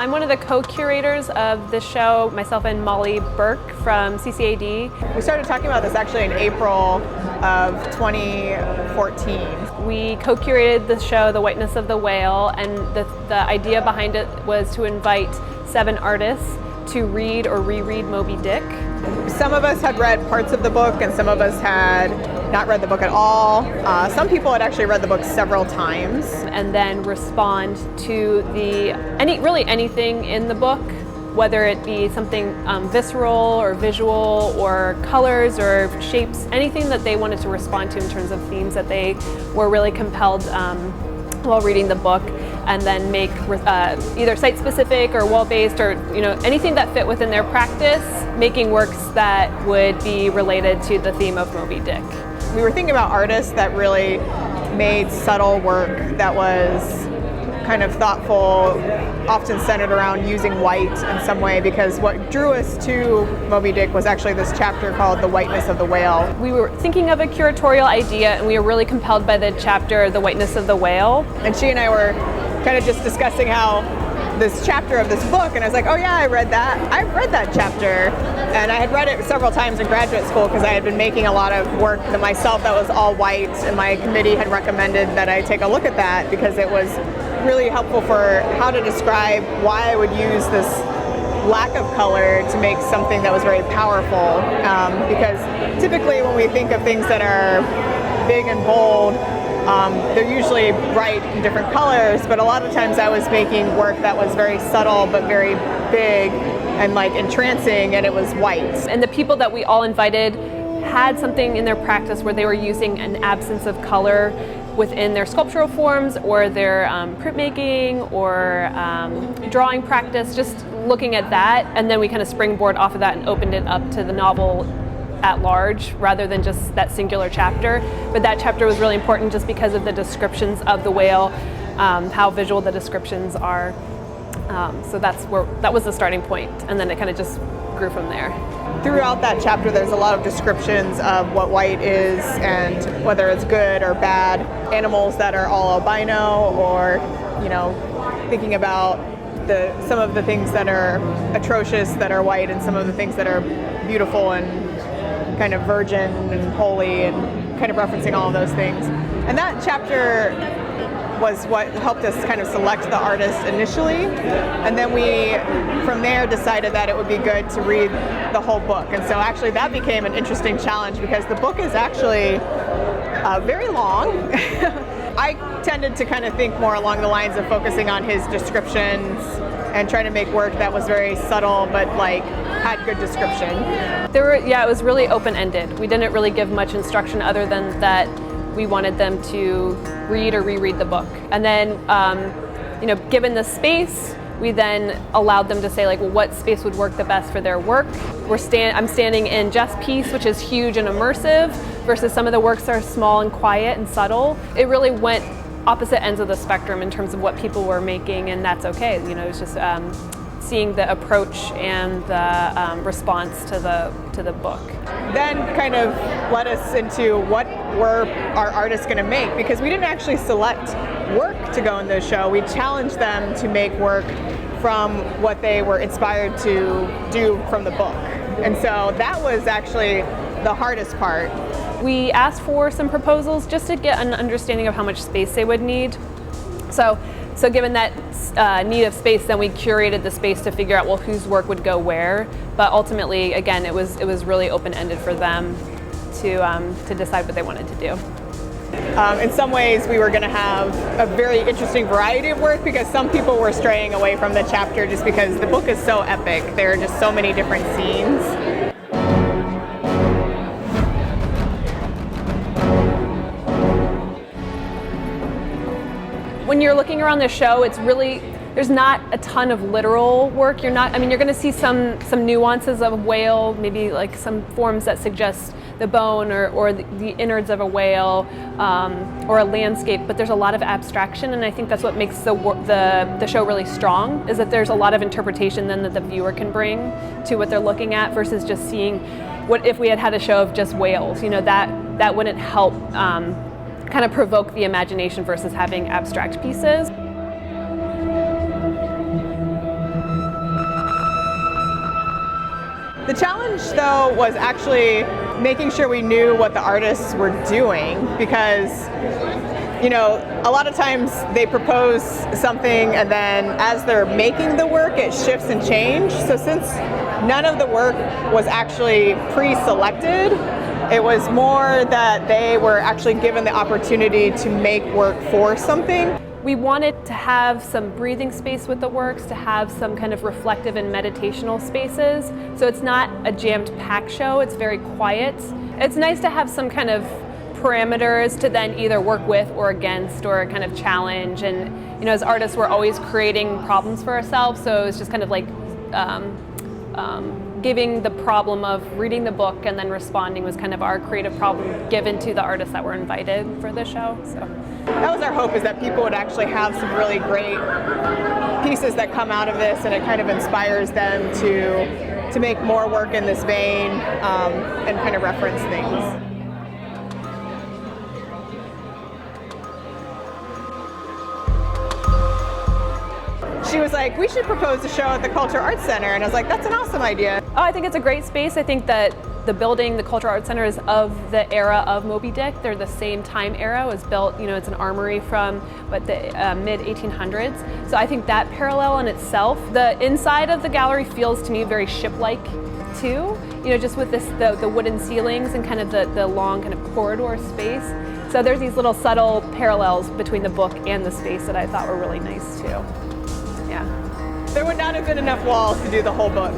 I'm one of the co-curators of the show, myself and Molly Burke from CCAD. We started talking about this actually in April of 2014. We co-curated the show, The Whiteness of the Whale, and the idea behind it was to invite 7 artists to read or reread Moby Dick. Some of us had read parts of the book and some of us had not read the book at all. Some people had actually read the book several times. And then respond to really anything in the book, whether it be something visceral or visual or colors or shapes, anything that they wanted to respond to in terms of themes that they were really compelled while reading the book, and then make either site-specific or wall-based or anything that fit within their practice, making works that would be related to the theme of Moby Dick. We were thinking about artists that really made subtle work that was kind of thoughtful, often centered around using white in some way, because what drew us to Moby Dick was actually this chapter called The Whiteness of the Whale. We were thinking of a curatorial idea and we were really compelled by the chapter, The Whiteness of the Whale. And she and I were kind of just discussing how this chapter of this book, and I was like, oh yeah, I read that chapter. And I had read it several times in graduate school because I had been making a lot of work myself that was all white, and my committee had recommended that I take a look at that because it was really helpful for how to describe why I would use this lack of color to make something that was very powerful. Because typically when we think of things that are big and bold, they're usually bright in different colors, but a lot of times I was making work that was very subtle but very big and entrancing, and it was white. And the people that we all invited had something in their practice where they were using an absence of color within their sculptural forms or their printmaking or drawing practice, just looking at that, and then we kind of springboard off of that and opened it up to the novel at large rather than just that singular chapter. But that chapter was really important just because of the descriptions of the whale, how visual the descriptions are. So that was the starting point, and then it kind of just grew from there. Throughout that chapter there's a lot of descriptions of what white is and whether it's good or bad. Animals that are all albino, or thinking about some of the things that are atrocious that are white, and some of the things that are beautiful and kind of virgin and holy, and kind of referencing all of those things. And that chapter was what helped us kind of select the artist initially, and then we from there decided that it would be good to read the whole book. And so actually that became an interesting challenge because the book is actually very long. I tended to kind of think more along the lines of focusing on his descriptions and trying to make work that was very subtle but had good description. It was really open-ended. We didn't really give much instruction other than that we wanted them to read or reread the book. And then, given the space, we then allowed them to say, what space would work the best for their work. I'm standing in Jeff's piece, which is huge and immersive, versus some of the works are small and quiet and subtle. It really went opposite ends of the spectrum in terms of what people were making, and that's okay. It's just seeing the approach and the response to the book. Then kind of led us into what were our artists going to make, because we didn't actually select work to go in the show. We challenged them to make work from what they were inspired to do from the book. And so that was actually the hardest part. We asked for some proposals just to get an understanding of how much space they would need. So given that need of space, then we curated the space to figure out whose work would go where. But ultimately, again, it was really open-ended for them to decide what they wanted to do. In some ways, we were going to have a very interesting variety of work because some people were straying away from the chapter just because the book is so epic. There are just so many different scenes. When you're looking around the show, there's not a ton of literal work. You're going to see some nuances of a whale, maybe some forms that suggest the bone or the innards of a whale, or a landscape, but there's a lot of abstraction, and I think that's what makes the show really strong, is that there's a lot of interpretation then that the viewer can bring to what they're looking at versus just seeing what if we had a show of just whales. That wouldn't help kind of provoke the imagination versus having abstract pieces. The challenge, though, was actually making sure we knew what the artists were doing, because, you know, a lot of times they propose something and then as they're making the work, it shifts and changes. So since none of the work was actually pre-selected, it was more that they were actually given the opportunity to make work for something. We wanted to have some breathing space with the works, to have some kind of reflective and meditational spaces. So it's not a jammed packed show, it's very quiet. It's nice to have some kind of parameters to then either work with or against or kind of challenge. And, you know, as artists, we're always creating problems for ourselves. So it was just kind of like giving the problem of reading the book and then responding was kind of our creative problem given to the artists that were invited for the show. So that was our hope, is that people would actually have some really great pieces that come out of this, and it kind of inspires them to make more work in this vein and kind of reference things. She was like, we should propose a show at the Cultural Arts Center, and I was like, that's an awesome idea. Oh, I think it's a great space. I think that the building, the Cultural Arts Center, is of the era of Moby Dick. They're the same time era. It was built, you know, it's an armory from the mid 1800s. So I think that parallel in itself. The inside of the gallery feels to me very ship-like too. You know, just with this the wooden ceilings and kind of the long kind of corridor space. So there's these little subtle parallels between the book and the space that I thought were really nice too. Yeah. There would not have been enough walls to do the whole book.